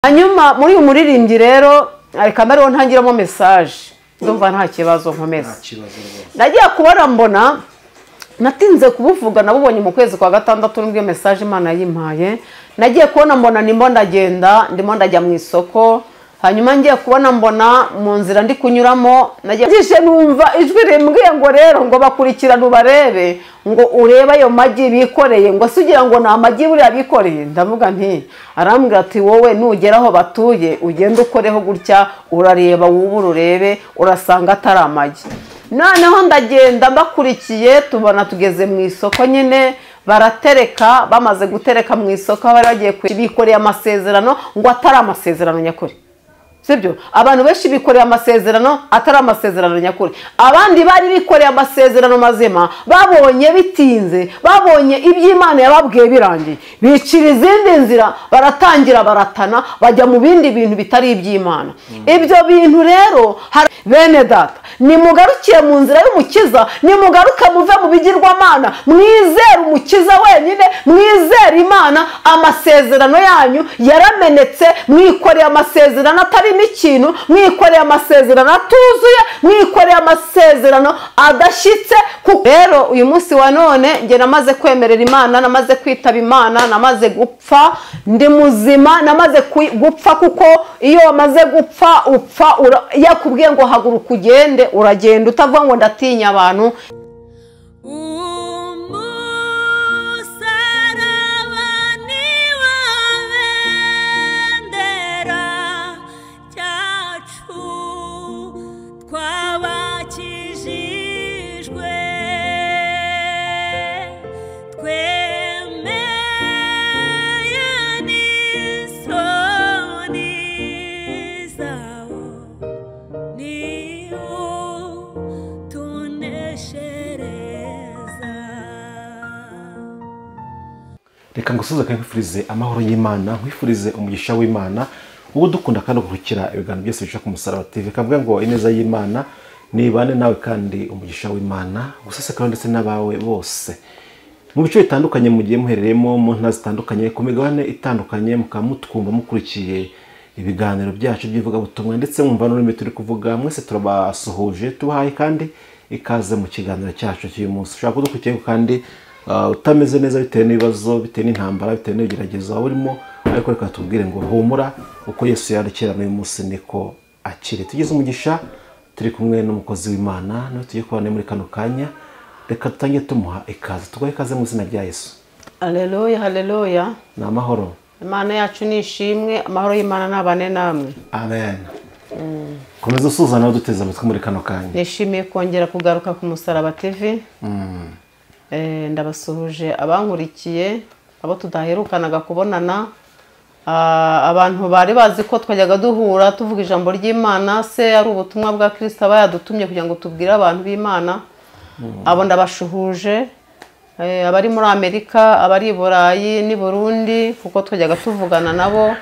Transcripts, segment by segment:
hanyuma muri uyu muririmbyi rero reka mbere ntangiramo message ndumva nta kibazo nkomeza nagiye kubona mbona natinze kubuvuga nabubonye mu kwezi kwa gatandatu nibwo message Imana yimpaye nagiye kubona mbona ndimo ndajya mu isoko hanyuma ngiye kubona mbona mu nzira ndi kunyuramo nagiye numva ijwi rimbwiye ngo rero ngo bakurikirana ubarebe ngo ureba ayo magi bikoreye ngo sugira ngo na magi buri abikoreye ndavuga nti arambwira ati wowe nugeraho batuye ugenda ukoreho gutya urareba urebe urasanga atari amagi noneho ndagenda mbakurikiye tubona tugeze mu isoko nyine baratereka bamaze gutereka mu isoko bari bagiye bikoreye amasezerano ngo atari amasezerano nyakuri sibyo abantu benshi bikoreye amasezerano atari amasezerano nyakuri abandi bari bikoreye amasezerano mazima babonye bitinze babonye iby'Imana yababwiye birangiye bicira izindi nzira baratangira baratana bajya mu bindi bintu bitari iby'Imana ibyo bintu rero bene data nimugarukiye mu nzira y'umukiza nimugaruka muve mu bigirwamana mwizere umukiza wenyine mwizere Imana amasezerano yanyu yaramenetse mwikoreye amasezerano atari ikintu mwikoreye amasezerano atuzuye mwikoreye amasezerano adashyitse rero uyu munsi wa none nge namaze kwemerera Imana namaze kwitaba Imana namaze gupfa ndi muzima namaze gupfa kuko iyo wamaze gupfa upfa yakubwiye ngo haguruka ugende uragenda utavuga ngo ndatinya abantu reka ngusuze kandi nkwifurize amahoro y'Imana nkwifurize umugisha w'Imana uwo dukunda kandi gukurikira ibiganiro byose bica ku Musaraba TV kavuga ngo ineza y'Imana nibane nawe kandi umugisha w'Imana guseseka ndetse n'abawe bose mu bice bitandukanye mugiye muherereyemo mu ntara zitandukanye ku migabane itandukanye mukamutwumva mukurikiye ibiganiro byacu by'ivuga butumwa ndetse mwumva n'ururimi turi kuvuga mwese turabasuhuje tubahaye kandi ikaze mu kiganiro cyacu cy'uyu munsi ushaka kudukurikiye kandi utameze neza bitewe n'ibibazo bitewe n'intambara bitewe n'ibigeragezo aho urimo ariko reka tubwire ngo humura uko Yesu yarekera n'uyu munsi niko akiri tugeze umugisha turi kumwe n'umukozi w'Imana no tugiye kubana muri kano kanya reka tutangiye tumuha ikaze tugoye ikaze mu izina rya Yesu. Haleluya haleluya na amahoro Imana yacu nishimwe amahoro y'Imana nabane namwe amen. Komeza usuzana no duteza amatwi muri kano kanya nishimiye kongera kugaruka ku Musaraba TV ndabasuhuje abankurikiye abo tudaherukanaga kubonana abantu bari bazi ko twajyaga duhura tuvuga ijambo ry'Imana se ari ubutumwa bwa Kristo aba yadutumye kugira ngo tubwire abantu b'Imana abo ndabashuhuje abari muri Amerika abari i Burayi n'i Burundi kuko twajyaga tuvugana nabo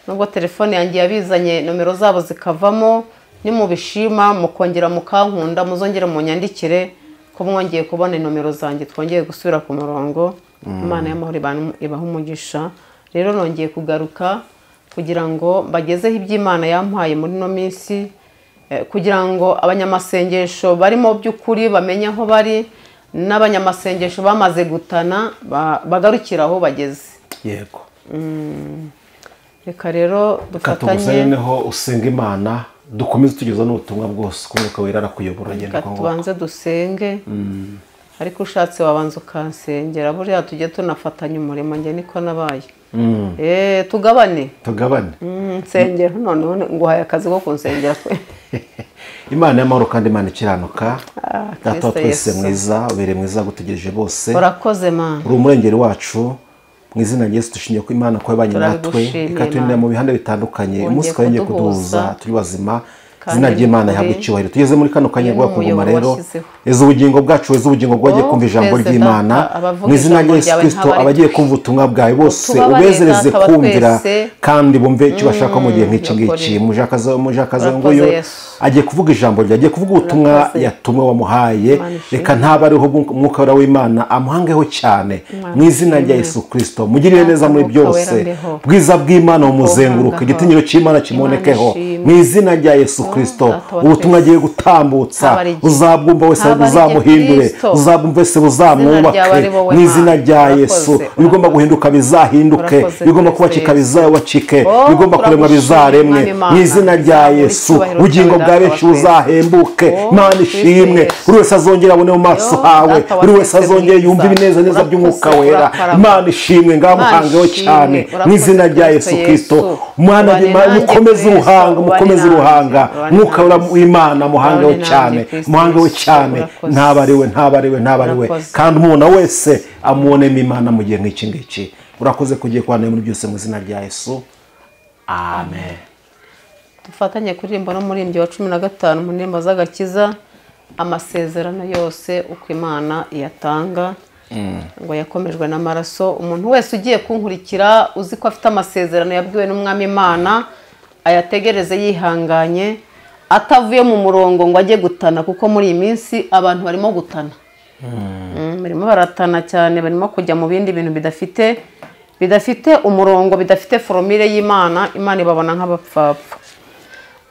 nubwo telefone yanjye yabizanye nomero zabo zikavamo ni mu bishima mukongera mukankunda muzongera mu nyandikire ko mwongeye kubona nomero zanjye twongeye gusubira ku murongo Imana y'amahoro ibaha umugisha rero nongeye kugaruka kugira ngo bagezeho iby'Imana yampaye muri no minsi kugira ngo abanyamasengesho barimo by'ukuri bamenye aho bari n'abanyamasengesho bamaze gutana bagarukira aho bageze yego reka rero dufatanye neho usenga Imana dukomeze tugeza n'ubutumwa bwose kumwuka wera arakuyobora agenda kwa tubanze dusenge ariko ushatse wabanza ukansengera buriya tujye tunafatanya umurimo njye niko nabaye tugabane nsengera noneho nguhaye akazi ko kunsengera kwe Imana y'amahoro kandi Imana ikiranuka data twese mwiza ubere mwiza gutegereje bose urakoze Mana uri umurengeri wacu mu izina rya Yesu dushingiye ko Imana ko yabanye natwe ikaturinda mu bihande bitandukanye umunsi twongeye kuduhuza turi bazima izina ry'Imana yahabwa icyubahiro tugeze muri kano kanya gwa kuguma rero ezo ubugingo bwacu ezo ubugingo bwagiye kumva ijambo ry'Imana mu izina rya Yesu Kristo abagiye kumva ubutumwa bwawe bose ubezereze kumvira kandi bumve icyo bashaka mu gihe nk'iki ngiki mujakaza nguyo agiye kuvuga ijambo rye, agiye kuvuga ubutumwa yatumwe wamuhaye. Reka ntaba ariho umwuka wera w'Imana amuhangeho cyane mu izina rya Yesu Kristo. Mugirire neza muri byose, bwiza bw'Imana umuzenguruka, igitinyiro cy'Imana kimubonekeho mu izina rya Yesu Kristo. Ubutumwa agiye gutambutsa uzabwumva wese uzamuhindure, uzabwumva wese uzamwubake mu izina rya Yesu. Ibigomba guhinduka bizahinduke, ibigomba kubakika bizubakike, ibigomba kuremwa bizaremwe mu izina rya Yesu. Ubugingo bwa benshi buzahembuke. Imana ishimwe, buri wese azongera abone mu maso hawe, buri wese azongera yumva ibinezaneza by'umwuka wera. Imana ishimwe, ngamuhangeho cyane mu izina rya Yesu Kristo. Mwana mukomeze uruhanga, mukomeze uruhanga, umwuka w'Imana muhangeho cyane, muhangeho cyane. Ntabariwe kandi umubona wese amubonemo Imana mu gihe nk'iki ngiki. Urakoze kugiye kwana muri byose mu izina rya Yesu, amen. Dufatanye kuririmba no muri wa 15 mu ndirimbo z'agakiza, amasezerano yose uko Imana iyatanga ngo yakomejwe n'amaraso. Umuntu wese ugiye kunkurikira uzi ko afite amasezerano yabwiwe n'Umwami Imana, ayategereze yihanganye, atavuye mu murongo ngo ajye gutana, kuko muri iyi minsi abantu barimo gutana, barimo baratana cyane, barimo kujya mu bindi bintu bidafite umurongo, bidafite formule y'Imana. Imana ibabona nk'abapfapfa.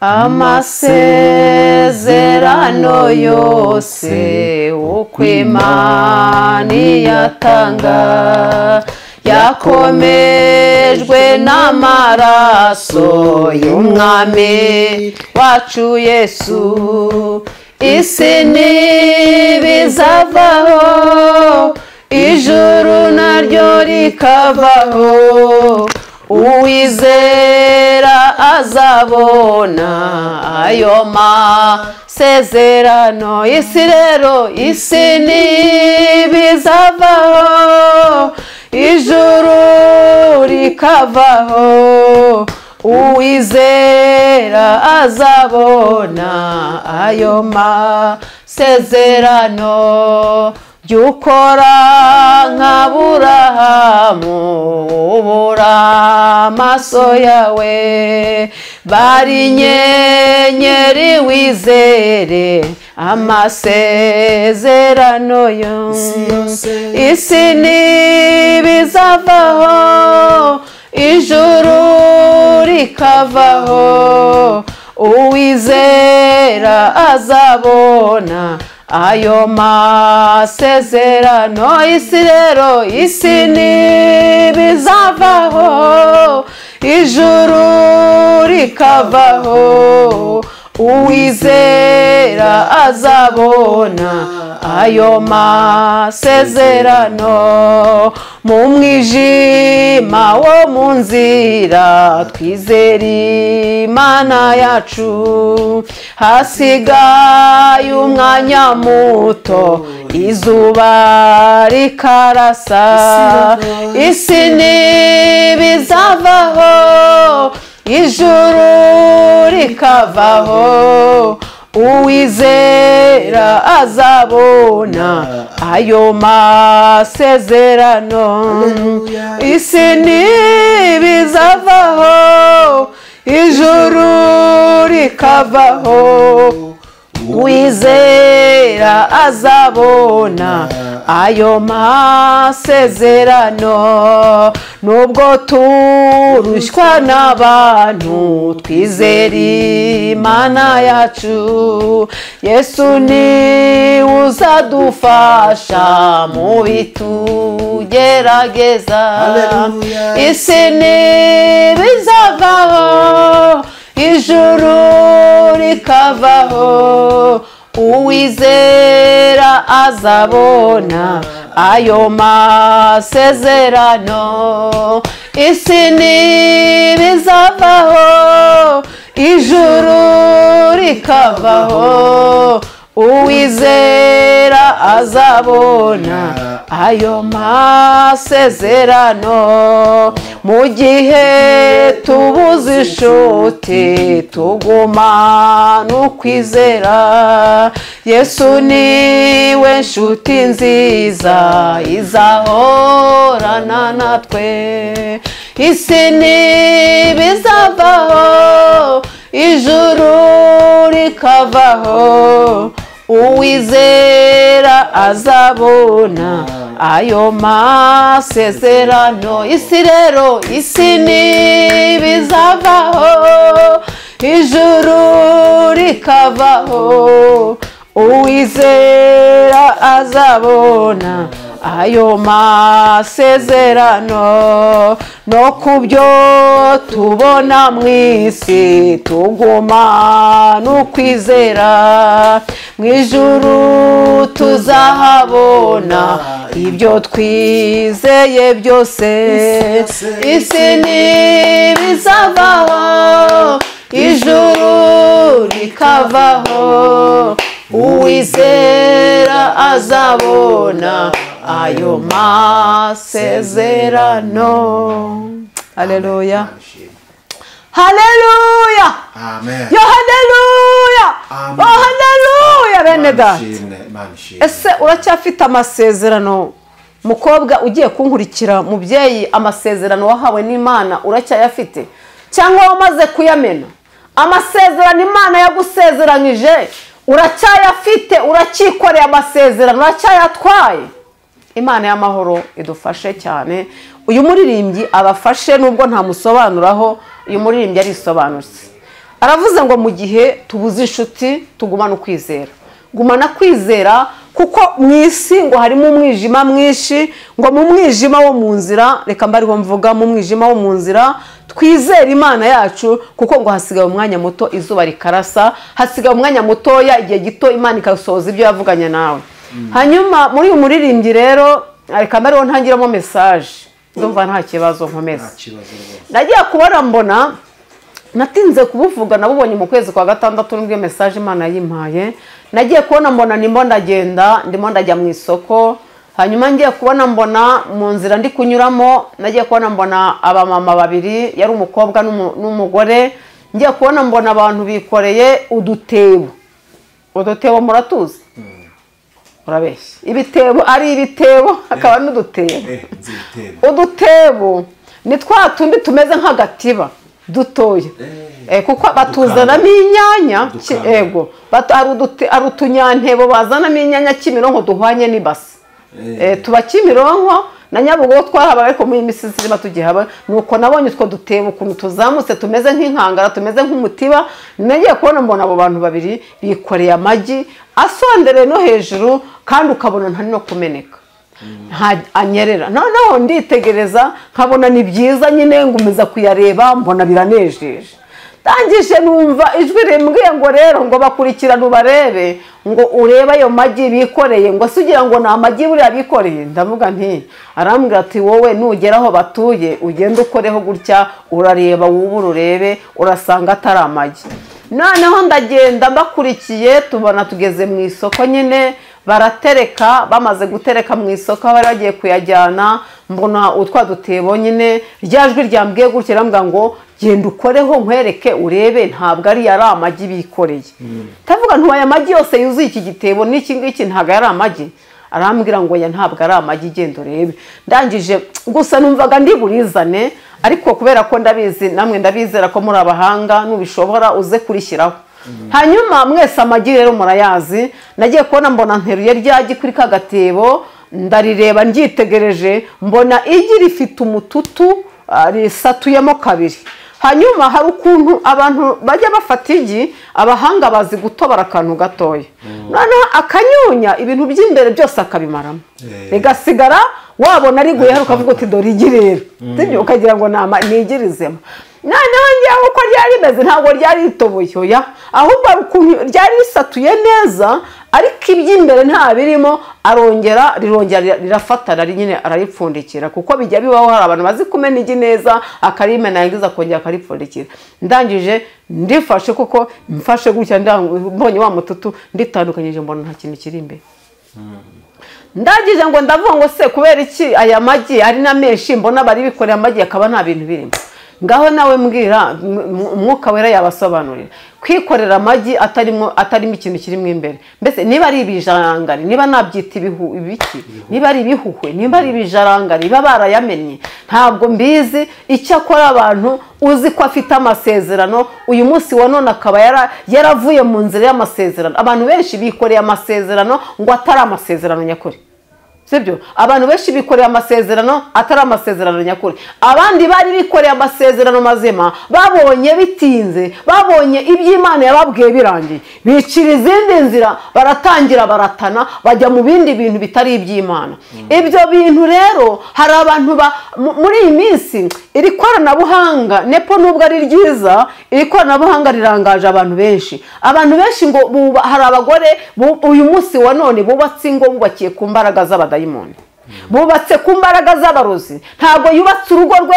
Amasezerano yose uko Imana iyatanga yakomejwe n'amaraso y'Umwami wacu Yesu. Isi ntibizavaho, ijuru naryo rikavaho, uwizera azabona ayo masezerano. Isi ntibizavaho, ijuru rikavaho, uwizera azabona ayo masezerano. Jyukora nk'Aburahamu, ubura amaso yawe, bari inyenyeri wizere amasezerano yose. Isi ntibizavaho, ijuru rikavaho, uwizera azabona ayo masezerano. Isi ntibizavaho, ijuru rikavaho, uwizera azabona ayo masezerano. Mu mwijima wo mu nzira twizere Imana yacu, hasigaye umwanya muto izuba rikarasa. Isi ntibizavaho, ijuru rikavaho, uwizera azabona ayo masezerano. Isi ntibizavaho, ijuru rikavaho, uwizera azabona ayo masezerano. Nubwo turushywa n'abantu twizere Imana yacu, Yesu ni uzadufasha mu bitugerageza. Isi ntibizavaho, ijuru rikavaho, uwizera azabona ayo masezerano. Isi ntibizavaho, ijuru rikavaho, uwizera azabona ayo masezerano. Mu gihe tubuze inshuti tuguma n'ukwizera, Yesu niwe nshuti nziza izahorana natwe. Isi ntibizavaho, ijuru rikavaho uwizera azabona ayo masezerano. Isi rero isi ntibizavaho ijuru rikavaho uwizera azabona ayo masezerano. No kubyo tubona mu isi tuguma n'ukwizera, mu ijuru tuzahabona ibyo twizeye byose. Isi ntibizavaho ijuru rikavaho uwizera azabona ayo masezerano. Haleluya, haleluya, yo haleluya, oh haleluya. Bene data, ese uracyafite amasezerano? Mukobwa ugiye kunkurikira, mubyeyi, amasezerano wahawe n'Imana uracyayafite cyangwa wamaze kuyamena? Amasezerano Imana yagusezeranyije uracyayafite? Uracyikoreye amasezerano? Uracyayatwaye? Imana y'amahoro idufashe cyane. Uyu muririmbyi abafashe, nubwo ntamusobanuraho, uyu muririmbyi arisobanutse. Aravuze ngo mu gihe tubuze inshuti tugumana ukwizera. Gumana kwizera kuko mu isi ngo harimo umwijima mwinshi, ngo mu mwijima wo mu nzira, reka mbariho mvuga, mu mwijima wo mu nzira twizera Imana yacu, kuko ngo hasigaye umwanya muto izuba rikarasa, hasigaye umwanya mutoya, igihe gito Imana ikasohoza ibyo yavuganye nawe. Hanyuma muri uyu muririmbyi rero, reka mbariho ntangiramo message, ndumva nta kibazo nkomeza. Nagiye kubona mbona natinze kubuvuga, nabubonye mu kwezi kwa gatandatu nibwo message Imana yimpaye. Nagiye kubona mbona ndimo ndajya mu isoko, hanyuma ngiye kubona mbona mu nzira ndi kunyuramo, nagiye kubona mbona abamama babiri, yari umukobwa n'umugore. Ngiye kubona mbona abantu bikoreye udutebo. Udutebo muratuzi? Urabeshya, ibitebo ari ibitebo, hakaba n'udutebo. Udutebo ni twa tundi tumeze nk'agatiba dutoya, kuko batuzanamo inyanya. Ego, ari utunyantebo bazanamo inyanya Kimironko duhwanye n'ibasi. Tuba Kimironko na Nyabugogo twahaba, ariko muri Misisi riba tugihaba. Nuko nabonye utwo dutebo ukuntu tuzamutse tumeze nk'inkangara, tumeze nk'umutiba. Nagiye kubona mbona abo bantu babiri bikoreye amagi asondereye no hejuru, kandi ukabona ntari no kumeneka, anyerera. Noneho nditegereza nkabona ni byiza nyine, ngumiza kuyareba, mbona biranejeje. Tangije numva ijwi rimbwiye ngo rero ngo bakurikirane ubarebe, ngo urebe ayo magi bikoreye, ngo sugira ngo na magi buriya bikoreye. Ndavuga nti, arambwira ati wowe nugera aho batuye ugenda ukoreho gutya, urareba wubura urebe, urasanga atari amagi. Noneho ndagenda mbakurikiye, tubona tugeze mu isoko nyine, baratereka. Bamaze gutereka mu isoko bari bagiye kuyajyana, mbona utwa dutebo nyine, ryajwi ryambwiye gutya, rambwira ngo genda ukoreho nkwereke urebe, ntabwo ari yari amagi bikoreye. Tavuga ntubaye amagi yose yuzuye iki gitebo n'iki ngiki ntabwo yari amagi. Arambwira ngo ya ntabwo ari amagi, genda urebe. Ndangije gusa numvaga ndi burizane, ariko kubera ko ndabizi namwe ndabizera ko muri abahanga, nubishobora uze kurishyiraho. Hanyuma mwese amagi rero murayazi. Nagiye kubona mbona nteruye ryagi kuri ka gatebo, ndarireba ndyitegereje, mbona igi rifite umututu risatuyemo kabiri. Hanyuma hari ukuntu abantu bajya bafata igi, abahanga bazi gutobora akantu gatoya, noneho akanyunya ibintu by'imbere byose akabimaramo, bigasigara wabona riguye hari ukavuga uti dore igi rero, ukagira ngo nigirizemo. Noneho ngewe uko ryari rimeze ntabwo ryari ritoboye, ahubwo ari ukuntu ryari risatuye neza, ariko iby'imbere nta birimo. Rirongera rirafatana nyine, araripfundikira, kuko bijya bibaho hari abantu bazi kumena igi neza, akarimena yangiza akongera akaripfundikira. Ndangije ndifashe, kuko mfashe gutya mbonye wa mututu, nditandukanyije mbona nta kintu kiri imbere. Ndangije ngo ndavuga ngo se kubera iki aya magi ari na menshi, mbona bari bikoreye amagi akaba nta bintu birimo. ngaho nawe mbwira umwuka wera yabasobanurira kwikorera amagi atarimo ikintu kirimo imbere. Mbese niba ari ibijarangari, niba nabyita ibiki, niba ari ibihuhwe, niba ari ibijarangari biba barayamennye, ntabwo mbizi. Icyo akora abantu uzi ko afite amasezerano, uyu munsi wa none akaba yaravuye mu nzira y'amasezerano. Abantu benshi bikoreye amasezerano ngo atari amasezerano nyakuri, sibyo? Abantu benshi bikoreye amasezerano atari amasezerano nyakuri. Abandi bari bikoreye amasezerano mazima, babonye bitinze, babonye iby'Imana yababwiye birangiye, bicira izindi nzira, baratangira baratana, bajya mu bindi bintu bitari iby'Imana. Ibyo bintu rero hari abantu muri iyi minsi, iri koranabuhanga nepo nubwo ari ryiza, iri koranabuhanga rirangaje abantu benshi. Abantu benshi ngo hari abagore uyu munsi wa none bubatse ingo bubakiye ku mbaraga z'abadayimoni, bubatse ku mbaraga z'abarozi. Ntabwo yubatse urugo rwe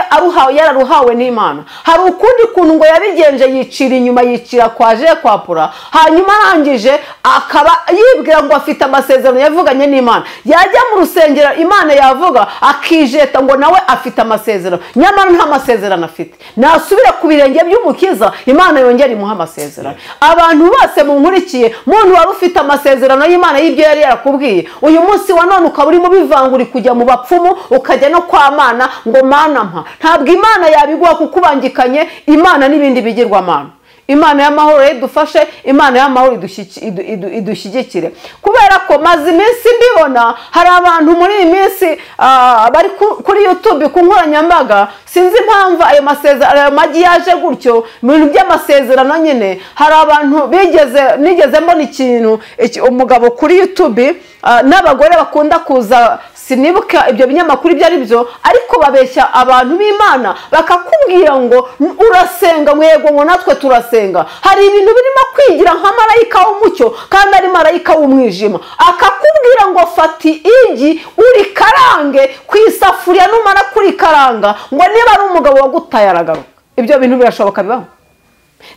yararuhawe n'Imana. Hari ukundi kuntu ngo yabigenje, yicira inyuma, yicira kwa pura, hanyuma arangije akaba yibwira ngo afite amasezerano yavuganye n'Imana. Yajya mu rusengero Imana yavuga akijeta ngo nawe afite amasezerano, nyamara nta masezerano afite. Nasubire ku birenge by'Umukiza, Imana yongera imuha amasezerano. Abantu bose munkurikiye, muntu wari ufite amasezerano y'Imana y'ibyo yari yarakubwiye, uyu munsi wa none ukaba urimo bivangura kujya mu bapfumu, ukajya no kwa Mana ngo Mana mpa. Ntabwo Imana yabiguha kuko ubangikanye Imana n'ibindi bigirwamana. Imana y'amahoro idufashe, Imana y'amahoro idushyigikire. Kubera ko maze iminsi mbibona hari abantu muri iyi minsi bari kuri YouTube ku nkoranyambaga, sinzi impamvu ayo magi yaje gutyo mu bintu by'amasezerano nyine. Hari abantu nigeze mbona ikintu, umugabo kuri YouTube n'abagore bakunda kuza, sinibuka ibyo binyamakuru ibyo ari byo, ariko babeshya abantu b'Imana bakakubwira ngo urasenga, mwego ngo natwe turasenga. Hari ibintu birimo kwigira nka marayika w'umucyo kandi ari marayika w'umwijima. Akakubwira ngo fati igi urikarange ku isafuriya, numara kurikaranga ngo niba ari umugabo wagutaye aragaruka. Ibyo bintu birashoboka bibaho?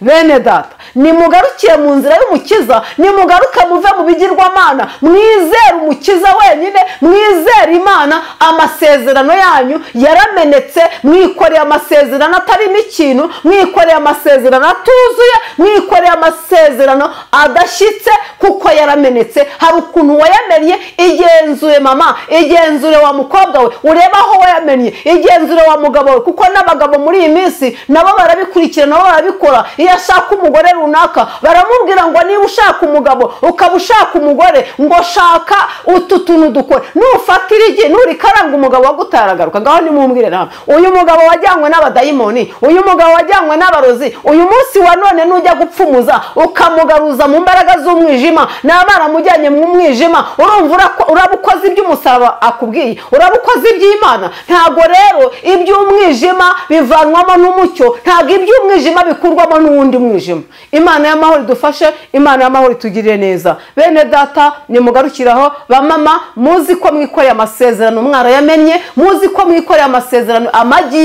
Bene data, nimugarukire mu nzira y'Umukiza, nimugaruke muve mu bigirwamana, mwizere Umukiza wenyine, mwizere Imana. Amasezerano yanyu yaramenetse, mwikoreye amasezerano atarimo ikintu, mwikoreye amasezerano atuzuye, mwikoreye amasezerano adashyitse kuko yaramenetse. Hari ukuntu wayamennye, igenzure mama, igenzure wa mukobwa we, urebe aho wayamennye, igenzure wa mugabo we, kuko n'abagabo muri iyi minsi nabo barabikurikira, nabo barabikora. Iyo ashaka umugore runaka baramubwira ngo niba ushaka umugabo ukaba ushaka umugore, ngo shaka utu tuntu dukora, nufatira igi nurikaranga umugabo wagutaye aragaruka. Ngaho nimumbwire nawe, uyu mugabo wajyanywe n'abadayimoni, uyu mugabo wajyanywe n'abarozi, uyu munsi wa none nujya gupfumuza ukamugaruza mu mbaraga z'umwijima, n'abana mujyanye mu mwijima, urumva urabukoze iby'umusaraba akubwiye, urabukoze iby'Imana. Ntabwo rero iby'umwijima bivanwamo n'umucyo, ntabwo iby'umwijima bikurwamo n'uwundi mwijima. Imana y'amahoro idufashe, Imana y'amahoro itugirire neza. Bene data, nimugarukiraho. Bamama, muzi ko mwikoreye amasezerano mwarayamennye, muzi ko mwikoreye amasezerano. Amagi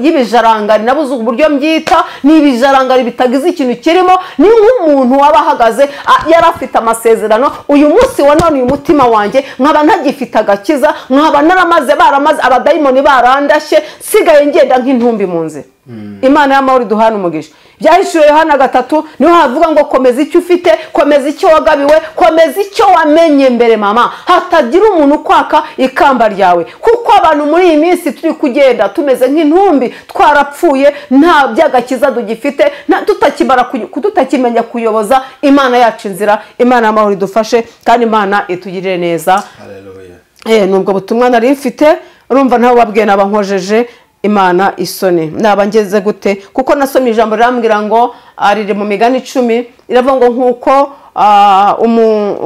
y'ibijarangari nabuze uburyo mbyita, ni ibijarangari bitagize ikintu kirimo. Ni nk'umuntu waba ahagaze yarafite amasezerano, uyu munsi wa none uyu mutima wanjye nkaba ntagifite agakiza, nkaba baramaze abadayimoni barandashye, sigaye ngenda nk'intumbi mu nzira. Imana y'amahoro iduhana umugisha. Byahishuriwe Yohana 3 niho havuga ngo komeza icyo ufite, komeza icyo wagabiwe, komeza icyo wamenye mbere mama, hatagira umuntu kwaka ikamba ryawe. Kuko abantu muri iyi minsi turi kugenda tumeze nk'intumbi, twarapfuye, nta byagakiza dugifite, tutakimenya kuyoboza Imana yacu inzira. Imana y'amahoro idufashe kandi Imana itugirire neza. Haleluya. Nubwo butumwa nari mfite, urumva ntawe babwiye nabankojeje Imana isoni. Naba ngeze gute? Kuko nasomye ijambo rirambwira ngo riri mu Migani 10, iravuga ngo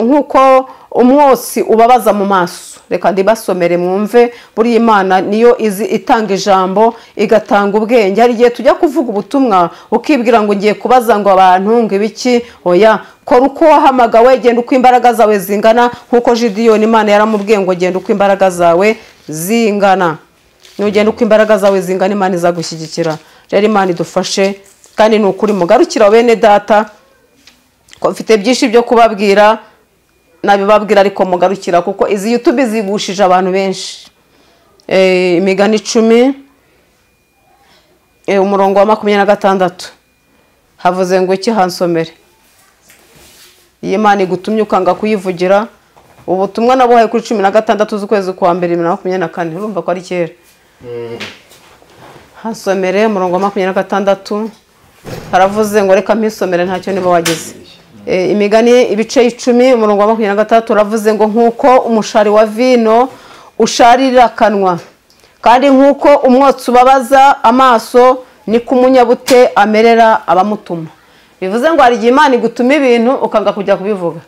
nkuko umwosi ubabaza mu maso. Reka ndibasomere mwumve. Buri Imana niyo itanga ijambo, igatanga ubwenge. Hari igihe tujya kuvuga ubutumwa ukibwira ngo ngiye kubaza ngo abantu ngo ibiki. Oya, kora uko wahamagawe, genda uko imbaraga zawe zingana, nkuko Gideon Imana yaramubwiye ngo genda uko imbaraga zawe zingana. Nugenda uko imbaraga zawe zingana, Imana izagushyigikira. Rero Imana idufashe kandi nukuri mugarukira bene data, ko mfite byinshi byo kubabwira, nabibabwira ariko mugarukira kuko izi YouTube zigushije abantu benshi. Imigani 10 umurongo wa 26 havuze ngo iki hansomere iyi Imana igutumye ukanga kuyivugira ubutumwa nabuhaye kuri 16 z'ukwezi kwa mbere 2024 urumva ko ari kera hansomere umurongo wa 26 haravuze ngo reka mpisomere ntacyo niba wagize imigani ibice 10 umurongo wa 23 uravuze ngo nkuko umushari wa vino usharira akanwa kandi nkuko umwotsi ubabaza amaso ni kumunyabute amerera abamutuma bivuze ngo hari Imana igutuma ibintu ukanga kujya kubivuga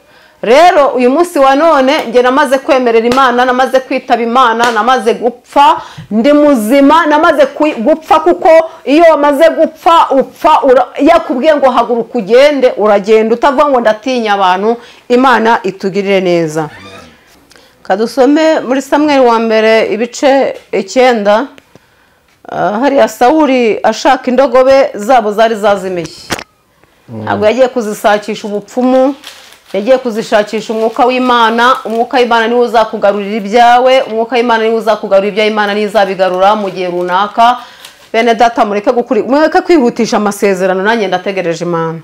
rero uyu munsi wa none nge namaze kwemerera Imana namaze kwitaba Imana namaze gupfa ndi muzima namaze gupfa kuko iyo wamaze gupfa upfa yakubwiye ngo haguruka ugende uragenda utavuga ngo ndatinya abantu Imana itugirire neza kadusome muri Samuel wa mbere ibice 9 hariya Sawuli ashaka indogobe zabo zari zazimiye ntabwo yagiye kuzisakisha ubupfumu yagiye kuzishakisha umwuka w'Imana umwuka w'Imana niwe uzakugarurira ibyawe umwuka w'Imana niwe uzakugarurira ibya Imana nizabigarura mu gihe runaka bene data mureke kwihutisha amasezerano nanjye ndategereje Imana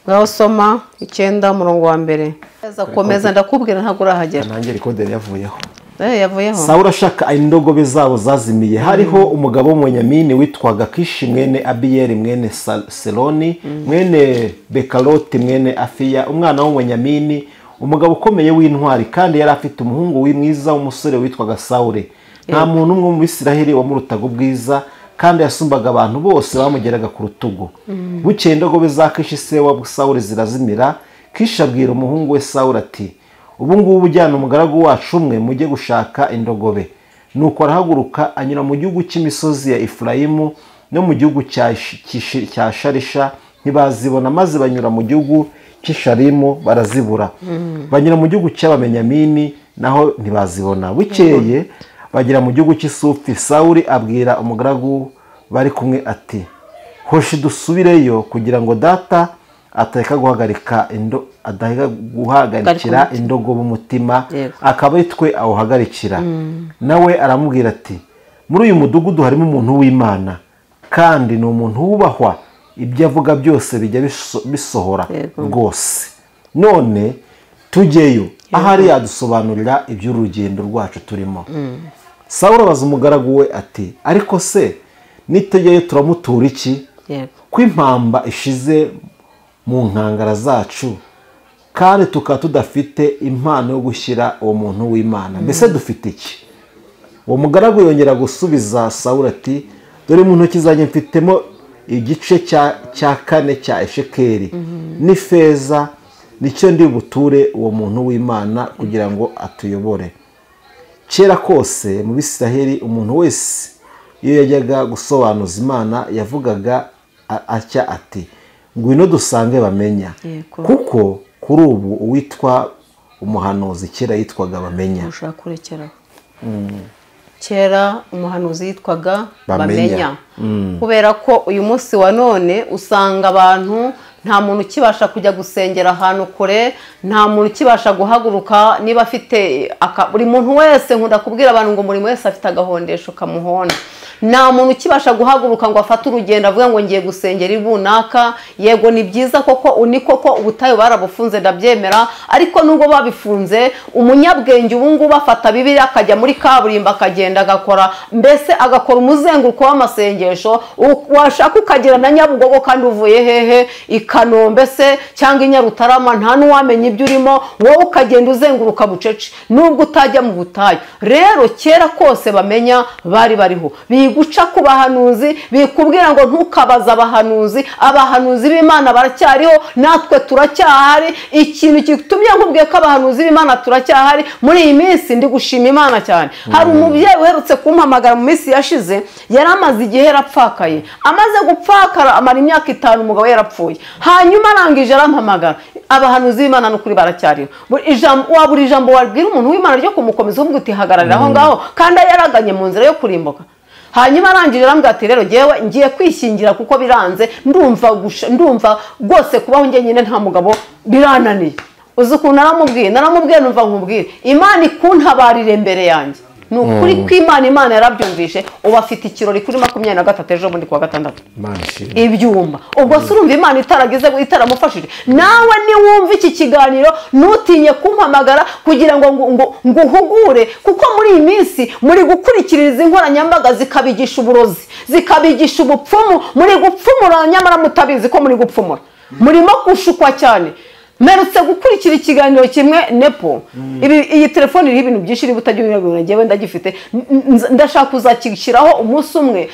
ngaho soma 9 umurongo wa mbere komeza ndakubwira ntabwo urahagera nanjye rekoderi yavuyeho Sawuli ashaka indogobe zabo zazimiye hariho umugabo w'umunyamini witwaga Kishi mwene Abiyeli mwene Seloni mwene Bekaloti mwene Afiya umwana w'umunyamini umugabo ukomeye w'intwari kandi yari afite umuhungu w'imwiza w'umusore witwaga Sawuli nta muntu umwe mu Bisiraheli wamurutaga ubwiza kandi yasumbaga abantu bose bamugeraga ku rutugu bukeye indogobe za Kishi se wa Sawuli zirazimira Kishi abwira umuhungu we Sawuli ati ubu ngubu ujyana umugaragu wacu umwe mujye gushaka indogobe nuko arahaguruka anyura mu gihugu cy'imisozi ya Efurayimu no mu gihugu cya Sharisha ntibazibona maze banyura mu gihugu cy'Isharimu barazibura banyura mu gihugu cy'Abamenyamini naho ntibazibona bukeye bagera mu gihugu cy'Isufi Sawuli abwira umugaragu bari kumwe ati hoshi dusubireyo kugira ngo data ateka guhagarikira indogobe umutima akaba twe awuhagarikira nawe aramubwira ati muri uyu mudugudu harimo umuntu w'Imana kandi ni umuntu wubahwa ibyo avuga byose bijya bisohora rwose none tujyeyo ahari yadusobanurira iby'urugendo rwacu turimo Sawuli abaza umugaragu we ati ariko se nitujyeyo turamutura iki ko impamba ishize mu nkangara zacu kandi tukaba tudafite impano yo gushyira uwo muntu w'Imana mbese dufite iki uwo mugaragu yongera gusubiza Sawuli ati dore mu ntoki zanjye mfitemo igice cya 4 cya eshekeri n'ifeza nicyo ndi buture uwo muntu w'Imana kugira ngo atuyobore kera kose mu Bisiraheli umuntu wese iyo yajyaga gusobanuza Imana yavugaga atya ati ngwino dusange bamenya kuko kuri ubu uwitwa umuhanuzi kera yitwaga Bamenya kera umuhanuzi yitwaga Bamenya kubera ko uyu munsi wa none usanga abantu nta muntu ukibasha kujya gusengera ahantu kure nta muntu ukibasha guhaguruka niba afite buri muntu wese nkunda kubwira abantu ngo buri wese afite agahondesho kamuhona nta muntu ukibasha guhaguruka ngo afate urugendo avuga ngo ngiye gusengera ibunaka yego ni byiza koko koko ubutayu barabufunze ndabyemera ariko nubwo babifunze umunyabwenge ubu ngubu afata Bibiliya akajya muri kaburimbo akagenda agakora mbese agakora umuzenguruko w'amasengesho washaka ukagera na Nyabugogo kandi uvuye hehe Kanombe se cyangwa i Nyarutarama nta n'uwamenya ibyo urimo wowe ukagenda uzenguruka bucece nubwo utajya mu butayu rero kera kose Bamenya bari bariho biguca ku bahanuzi bikubwira ngo ntukabaza abahanuzi b'Imana baracyariho natwe turacyahari ikintu gitumye nkubwiye ko abahanuzi b'Imana turacyahari muri iyi minsi ndi gushima Imana cyane hari umubyeyi uherutse kumpamagara mu minsi yashize yari amaze igihe yarapfakaye amaze gupfakara amara imyaka 5 umugabo yarapfuye hanyuma arangije arampamagara abahanuzi b'Imana n'ukuri baracyariho wabura ijambo wabwira umuntu w'Imana ryo kumukomeza uvuga uti hagararira aho ngaho kandi yaraganye mu nzira yo kurimbuka hanyuma arangije arambwira ati rero ngewe ngiye kwishingira kuko biranze ndumva rwose kubaho njye nyine nta mugabo birananiye uzi ukuntu naramubwiye numva nkubwire Imana ikuntabarire imbere yanjye ni ukuri kw'Imana yarabyumvishe ubu afite ikirori kuri 23 ejo bundi kuwa gatandatu ibyuma. ubwo se urumva Imana itaramufashije? nawe niwumva iki kiganiro nutinye kumpamagara kugira ngo uhugure, kuko muri iyi minsi muri gukurikiriza inkoranyambaga zikabigisha uburozi, zikabigisha ubupfumu, muri gupfumura nyamara mutabizi ko muri gupfumura, murimo gushukwa cyane. Merutse gukurikira ikiganiro kimwe Nepo, iyi telefone iriho ibintu byinshi niba utagira ngewe ndagifite, ndashaka kuzagishyiraho umunsi umwe,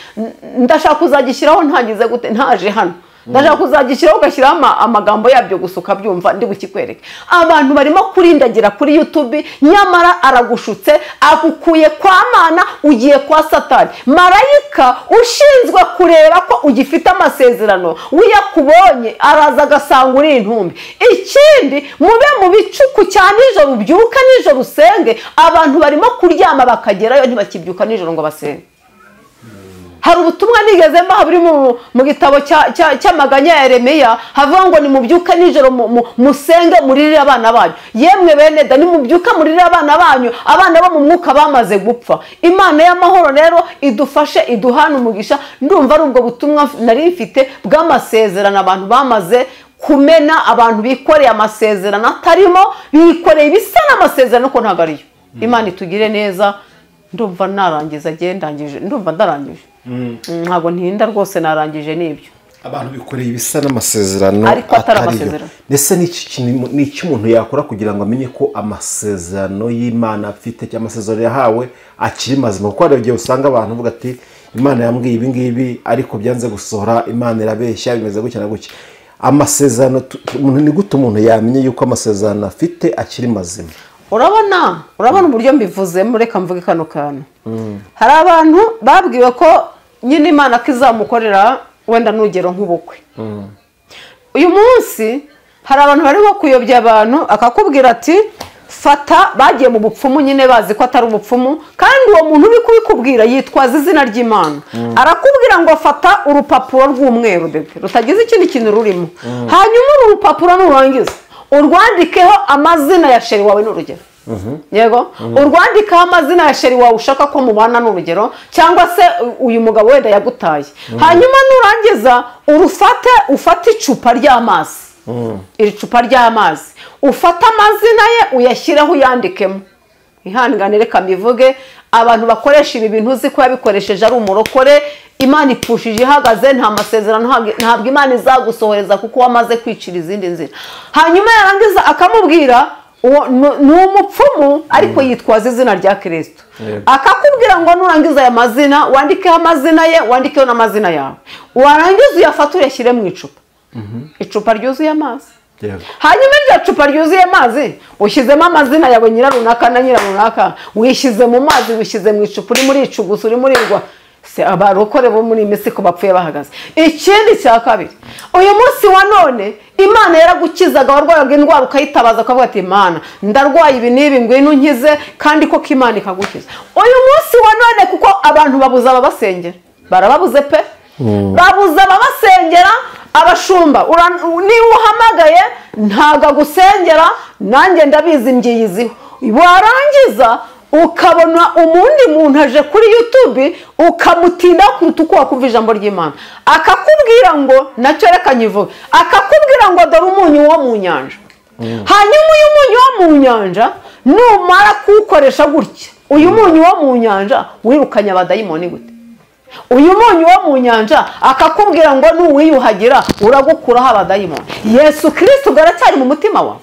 ndashaka kuzagishyiraho ntagize gute ntaje hano, ndashaka kuzagishyiraho ugashyiraho amagambo yabyo gusa ukabyumva ndi bukikwereke. Abantu barimo kurindagira kuri YouTube, nyamara aragushutse, agukuye kwa Mana ugiye kwa Satani. Marayika ushinzwe kureba ko ugifite amasezerano uyakubonye araza agasanga uri intumbi. Ikindi mube mu bicuku cya nijoro, ubyuka nijoro usenge. Abantu barimo kuryama bakagerayo ntibakibyuka nijoro ngo basenge. Hari ubutumwa nigeze mbaha buri mu gitabo cy'amaganya ya Yeremiya, havuga ngo nimubyuka nijoro musenge muririre abana banyu. Yemwe bene da, nimubyuka muririre abana banyu, abana bo mu mwuka bamaze gupfa. Imana y'amahoro rero idufashe, iduhana umugisha. Ndumva ari ubwo butumwa nari mfite bw'amasezerano abantu bamaze kumena, abantu bikoreye amasezerano atarimo, bikoreye ibisa n'amasezerano ko ntago ariyo. Imana itugire neza. Ndumva narangiza ndangije, ndumva ndarangije. Ntabwo ntinda rwose, narangije n'ibyo. Abantu bikoreye ibisa n'amasezerano ariko atari amasezerano. Ndetse n'iki umuntu yakora kugira ngo amenye ko amasezerano y'Imana afite cyangwa amasezerano yahawe akiri mazima? Kuko hari igihe usanga abantu bavuga ati Imana yambwiye ibi ngibi ariko byanze gusohora, Imana irabeshya, bimeze gutya na gutya. Amasezerano ni gute umuntu yamenye yuko amasezerano afite akiri mazima? Urabona uburyo mbivuzemo, reka mvuge kano kantu. Hari abantu babwiwe ko nyine Imana kizamukorera wenda nugero nk'ubukwe. Uyu munsi hari abantu barimo kuyobya abantu, akakubwira ati fata, bagiye mu bupfumu nyine bazi ko atari ubupfumu, kandi uwo muntu uri kubikubwira yitwaza izina ry'Imana. Arakubwira ngo fata urupapuro rw'umweru bebe rutagize ikindi kintu rurimo, hanyuma uru rupapuro nurangiza urwandikeho amazina ya sheri wawe n'urugero. Yego, urwandikaho amazina ya sheri wawe ushaka ko mubana n'urugero, cyangwa se uyu mugabo wenda yagutaye. Hanyuma nurangiza ufate icupa ry'amazi, iri cupa ry'amazi ufata amazina ye uyashyireho uyandikemo. Ihangane reka mbivuge, abantu bakoresha ibi bintu uzi ko yabikoresheje ari umurokore, Imana ipfushije ihagaze, nta masezerano, ntabwo Imana izagusohoreza kuko wamaze kwicira izindi nzira. Hanyuma yarangiza akamubwira ni umupfumu ariko yitwaza izina rya Kristo. Akakubwira ngo nurangiza aya mazina wandikeho amazina ye, wandikeho n'amazina yawe, warangiza uyafata uyashyire mu icupa. Icupa ryuzuye amazi. Hanyuma iryo cupa ryuzuye amazi ushyizemo amazina yawe nyirarunaka na nyirarunaka, wishyize mu mazi, wishyize mu icupa, uri muri icugusa, uri muri rwa se abarokore bo muri misi ko bapfuye bahagaze. Ikindi cya kabiri, uyu munsi wa none Imana yaragukizaga warwaye indwara ukayitabaza ukavuga ati Imana ndarwaye ibi n'ibi ngwino unkize, kandi ko Imana ikagukiza. Uyu munsi wa none kuko abantu babuza ababasengera, barababuze pe, babuza ababasengera. Abashumba niba uhamagaye ntago agusengera, nanjye ndabizi mbyiyiziho. Warangiza ukabona umundi muntu aje kuri YouTube ukamutinda kuruta uko wakumva ijambo ry'Imana, akakubwira ngo nacyo reka nyivuge, akakubwira ngo dore umunyu wo mu nyanja. Hanyuma uyu munyu wo mu nyanja numara kuwukoresha gutya, uyu munyu wo mu nyanja wirukanye abadayimoni gute? Uyu munyu wo mu nyanja akakubwira ngo nuwiyuhagira uragukuraho abadayimoni. Yesu Kristo garacyari mu mutima wawe.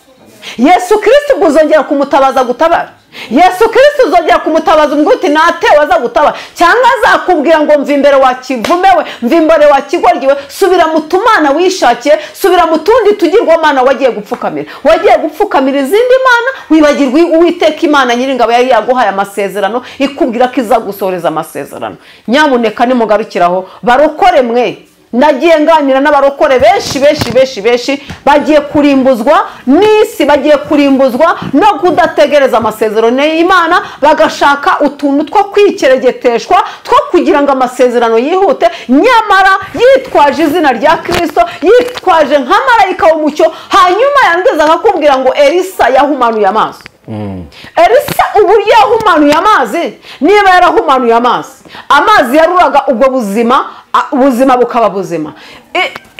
Yesu Kristo uzongera kumutabaza gutabara. Yesu Kristo uzongera kumutabaza ngo uti natewe aza gutabara, cyangwa azakubwira ngo mva imbere wa kivumewe, mva imbere wa kigoryiwe, subira mu tumana wishakiye, subira mu tundi tugirwamana wagiye gupfukamira izindi mana, wibagirwa Uwiteka Imana Nyiringabo yari yaguhaye amasezerano, ikubwira ko izagusohoreza amasezerano. Nyamuneka nimugarukiraho barokore mwe. Nagiye nganira n'abarokore benshi bagiye kurimbuzwa n'isi, bagiye kurimbuzwa no kudategereza amasezerano y'Imana, bagashaka utuntu two kwikeregeteshwa two kugira ngo amasezerano yihute, nyamara yitwaje izina rya Kristo, yitwaje nka marayika w'umucyo. Hanyuma yangiza akakubwira ngo Elisa yahumanuye amaso. Elisa uburyo yahumanuye amazi, niba yarahumanuye amazi yaruraga ubwo ubuzima bukaba buzima.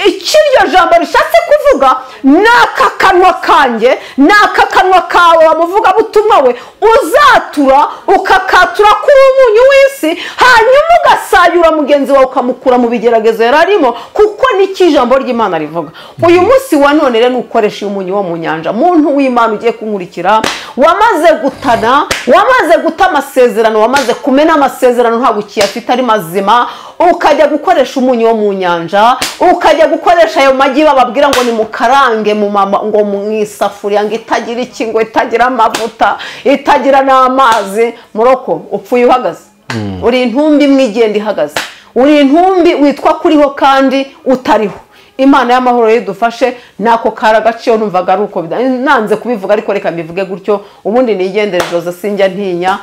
Ikiryo jambo rishatse kuvuga n'aka kanwa kanjye, n'aka kanwa kawe wamuvuga butumwa we uzatura ukakatura kuri umunyu w'isi, hanyuma ugasayura mugenzi wawe ukamukura mu bigeragezo yararimo, kuko niki ijambo ry'Imana rivuga. Uyu munsi wa none rero ukoresha umunyu wo mu nyanja, muntu w'Imana ugiye kunkurikira, wamaze gutana, wamaze guta amasezerano, wamaze kumena amasezerano ntabwo ukiyafite ari mazima, ukajya gukoresha umunyu wo mu nyanja, ukajya gukoresha ayo magi bababwira ngo ni mukarange ngo mu isafuriya ngo itagira iki, ngo itagira amavuta, itagira n'amazi, muroko upfuye uhagaze. Uri intumbi imwe igenda ihagaze, uri intumbi witwa kuriho kandi utariho. Imana y'amahoro yidufashe. Nako karagaciyo numvaga ari uko nanze kubivuga, ariko reka mbivuge gutyo, ubundi nigendere Jose, sinjya ntinya,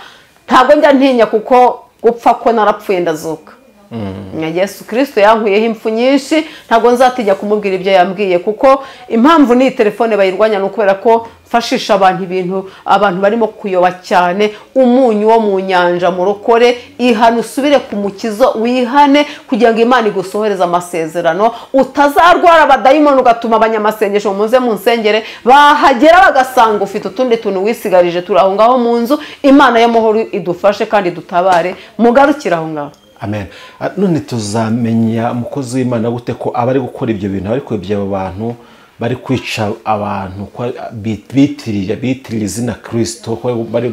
ntabwo njya ntinya kuko gupfa ko narapfuye ndazuka. Yesu Kristo yankuyeho impfu nyinshi, ntabwo nzatinya kumubwira ibyo yambwiye, kuko impamvu ni telefone bayirwanya n'ukubera ko fashisha abantu barimo kuyoba cyane. Umunyu wo mu nyanja murokore, ihana usubire ku mukizo, wihane kugira ngo Imana igusohoreze amasezerano, utazarwara abadayimoni ugatuma abanyamasengesho muze mu nsengere, bahagera bagasanga ufite utundi tuntu wisigarije turi aho ngaho mu nzu. Imana y'amahoro idufashe kandi dutabare, mugarukire aho ngaho. Amen. None tuzamenya umukozi w'Imana gute ko abari gukora ibyo bintu, ariko ibyo abantu bari kwica abantu bitirira izina Kristo, ko bari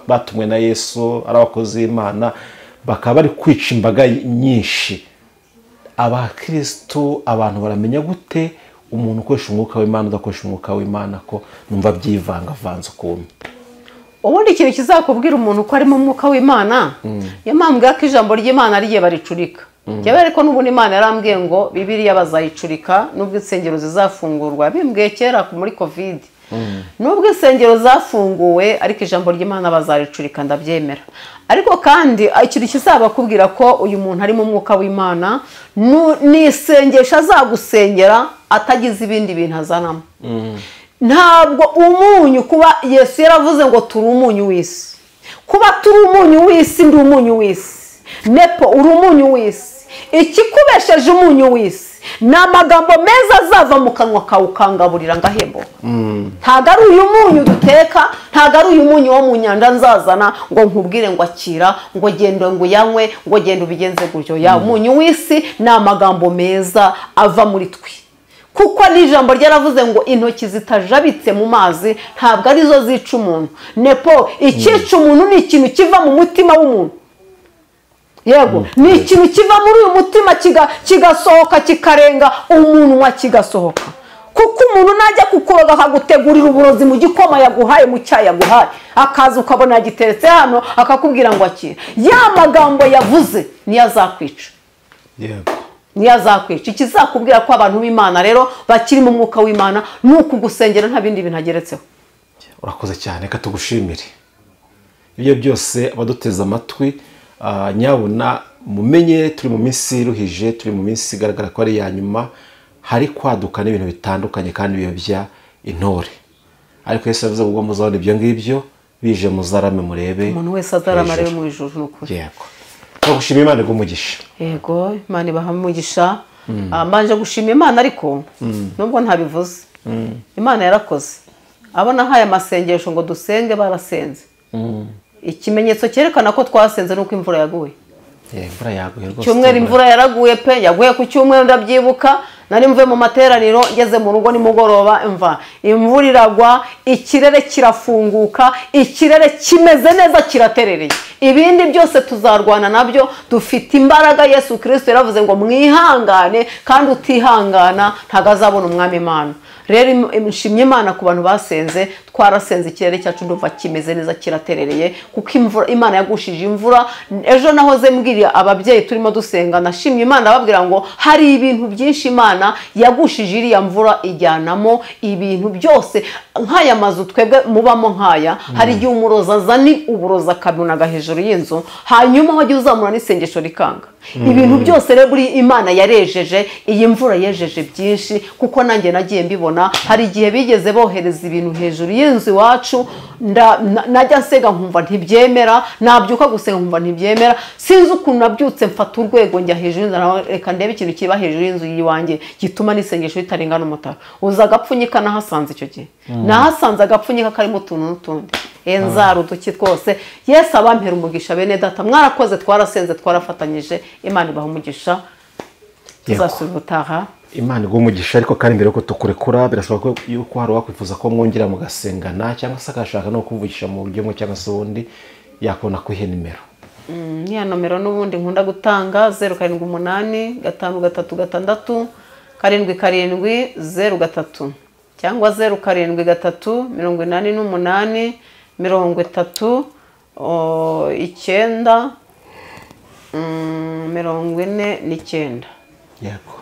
batumwe na Yesu ari abakozi b'Imana, bakaba bari kwica imbaga nyinshi. Abakristo abantu baramenya gute umuntu ukoresha umwuka w'Imana udakoresha umwuka w'Imana, ko numva byivangavanze ukuntu? Ubundi ikintu kizakubwira umuntu ko ari mu mwuka w'Imana, yamambwira ko ijambo ry'Imana rigiye baricurika. Njyewe ariko n'ubundi Imana yarambwiye ngo Bibiliya bazayicurika nubwo insengero zizafungurwa. Bimbwiye kera muri Covid, nubwo insengero zafunguwe ariko ijambo ry'Imana bazaricurika, ndabyemera. Ariko kandi ikintu kizabakubwira ko uyu muntu ari mu mwuka w'Imana, ni isengesho azagusengera atagize ibindi bintu azanamo. Ntabwo umunyu, kuba Yesu yaravuze ngo turi umunyu w'isi, kuba turi umunyu w'isi, ndi umunyu w'isi, nepo uri umunyu w'isi. Ikikubesheje umunyu w'isi ni amagambo meza azava mu kanwa kawe ukangaburira ngahembo. Ntabwo ari uyu munyu duteka, ntabwo ari uyu munyu wo mu nyanja nzazana ngo nkubwire ngo akira, ngo genda ngo yanywe, ngo genda ubigenze gutyo. Ya umunyu w'isi ni amagambo meza ava muri twe, kuko n'ijambo ryaravuze ngo intoki zitajabitse mu mazi ntabwo arizo zica umuntu. Nepo icyica umuntu ni ikintu kiva mu mutima w'umuntu. Yego, ni ikintu kiva muri uyu mutima kigasohoka kikarenga umunwa kigasohoka. Kuko umuntu najya kukuroga akagutegurira uburozi mu gikoma yaguhaye, mu cyayi yaguhaye, akaza ukabona yagiteretse hano akakubwira ngo akira, ya magambo yavuze niyo azakwica. Yego, niyo azakwica. Ikizakubwira ko abantu b'Imana rero bakiri mu mwuka w'Imana ni ukugusengera, nta bindi bintu ageretseho. urakoze cyane, reka tugushimire. Ibyo byose abaduteze amatwi, nyabuna mumenye turi mu minsi iruhije, turi mu minsi igaragara ko ari ya nyuma, hari kwaduka n'ibintu bitandukanye kandi biyobya intore. Ariko Yesu yavuze ngo muzabona ibyo ngibyo bije muzarame murebe. Umuntu wese azarama rero mu ijuru n'ukuri. Yego, twagushimiye Imana igumugisha. Yego, Imana ibaha umugisha. Mbanje gushima Imana, ariko nubwo ntabivuze, Imana yarakoze. Abona haya masengesho ngo dusenge barasenze. Ikimenyetso cyerekana ko twasenze nuko imvura yaguye. Imvura yaguye rwose. Cyumweru imvura yaraguye pe, yaguye ku cyumweru ndabyibuka. Nari mvuye mu materaniro, ngeze mu rugo nimugoroba, imvura iragwa, ikirere kirafunguka, ikirere kimeze neza kiraterereye. Ibindi byose tuzarwana nabyo, dufite imbaraga. Yesu Kristo yaravuze ngo mwihangane, kandi utihangana ntago azabona umwami Imana. Rero nshimye Imana ku bantu basenze, twarasenze, ikirere cyacu ndumva kimeze neza kiraterereye, kuko Imana yagushije imvura. Ejo nahoze mbwira ababyeyi turimo dusenga, nashimye Imana babwira ngo hari ibintu byinshi Imana yagushije iriya mvura ijyanamo ibintu byose. Nk'aya mazu twebwe mubamo nk'aya, hari igihe umuroza azani uburoza akabunaga hejuru y'inzu, hanyuma wajya uzamura n'isengesho rikanga. ibintu byose rero buri Imana yarejeje, iyi mvura yejeje byinshi, kuko nanjye nagiye mbibona. Hari igihe bigeze bohereza ibintu hejuru y'inzu iwacu, najya nsega nkumva ntibyemera, nabyuka gusenga nkumva ntibyemera, sinzi ukuntu nabyutse mfata urwego njya hejuru y'inzu, reka ndebe ikintu kiba hejuru y'inzu yiwanjye gituma n'isengesho ritarengana umutara. uza agapfunyika nahasanze icyo gihe, nahasanze agapfunyika karimo utuntu n'utundi, enzara uduki twose. Yesu abampera umugisha bene data, mwarakoze, twarasenze, twarafatanyije. Imana ibaha umugisha, tuzasubira ubutaha. Imana iguha umugisha. Ariko kandi mbere yuko tukurekura, birashoboka yuko hari uwakwifuza ko mwongera mugasengana, cyangwa se agashaka no kuvugisha mu buryo bumwe cyangwa se ubundi, yakubona kwihe nimero? Niya nomero n'ubundi nkunda gutanga, 078 536 770 cyangwa 073 88 39 49. Yego,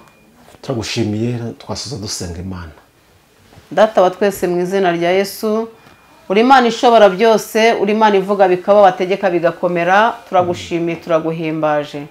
turagushimiye, twasuza dusenga Imana. Data wa twese, mu izina rya Yesu, uri Imana ishobora byose, uri Imana ivuga bikaba, wategeka bigakomera. Turagushimiye, turaguhimbaje.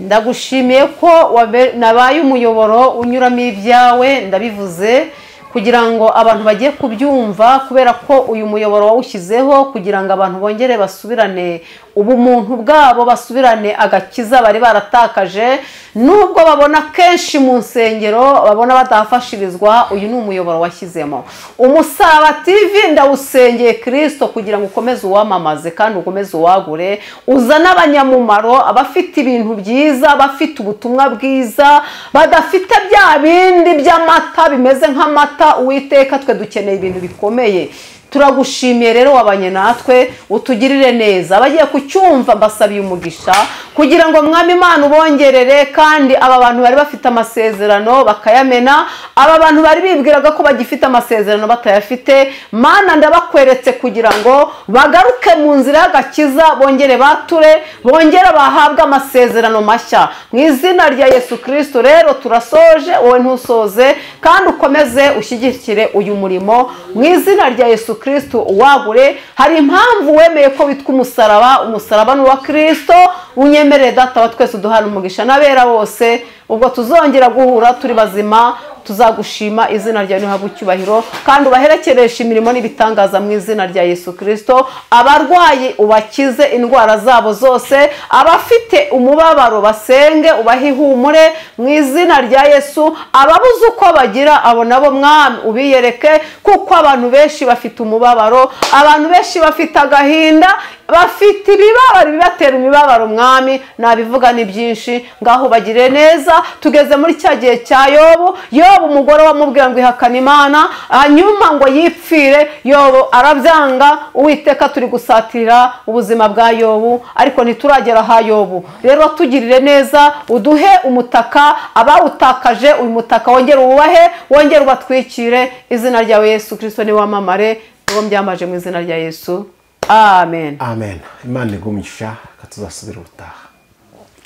Ndagushimiye ko nabaye umuyoboro unyuramo ibyawe, ndabivuze kugira ngo abantu bagiye kubyumva, kubera ko uyu muyoboro wawushyizeho kugira ngo abantu bongere basubirane ubumuntu bwabo, basubirane agakiza bari baratakaje. Nubwo babona kenshi mu nsengero babona badafashirizwa, uyu ni umuyoboro washyizemo. Umusaraba TV ndawusengeye Kristo kugira ngo ukomeze uwamamaze kandi ukomeze uwagure, uzana abanyamumaro, abafite ibintu byiza, abafite ubutumwa bwiza, badafite bya bindi by'amata bimeze nk'amata. Uwiteka, twe dukeneye ibintu bikomeye. Turagushimiye rero wabanye natwe, utugirire neza. Abagiye kucyumva mbasabiye umugisha kugira ngo Mwami Imana ubongerere, kandi aba bantu bari bafite amasezerano bakayamena, aba bantu bari bibwiraga ko bagifite amasezerano batayafite, Mana ndabakweretse kugira ngo bagaruke mu nzira y'agakiza, bongere bature, bongere bahabwe amasezerano mashya mu izina rya Yesu Kristo. Rero turasoje, wowe ntusoze, kandi ukomeze ushyigikire uyu murimo mu izina rya Yesu Kristo uwagure. Hari impamvu wemeye ko witwa umusaraba, umusaraba ni uwa Kristo. Unyemerere Data wa twese uduhana umugisha n'abera bose, ubwo tuzongera guhura turi bazima, tuzagushima, izina ryawe nihabwe icyubahiro, kandi ubaherekeresha imirimo n'ibitangaza mu izina rya Yesu Kristo. Abarwayi ubakize indwara zabo zose, abafite umubabaro basenge ubahe ihumure mu izina rya Yesu. Ababuze uko bagira, abo nabo Mwami ubiyereke, kuko abantu benshi bafite umubabaro, abantu benshi bafite agahinda, bafite ibibabaro bibatera imibabaro. Mwami, nabivuga ni byinshi, ngaho bagire neza. Tugeze muri cya gihe cya Yobu. Yobu umugore wamubwira ngo ihakana Imana, hanyuma ngo yipfire. Yobu arabyanga. Uwiteka, turi gusatirira ubuzima bwa Yobu, ariko ntituragera ha Yobu. Rero tugirire neza, uduhe umutaka, abawutakaje uyu mutaka wongere uwubahe, wongere ubatwikire. Izina ryawe Yesu Kristo ni wamamare, ngo mbyamaje mu izina rya Yesu. Amen. Amen. Imana igumisha, katuzasubira ubutaha.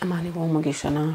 Imana iguha umugisha nawe.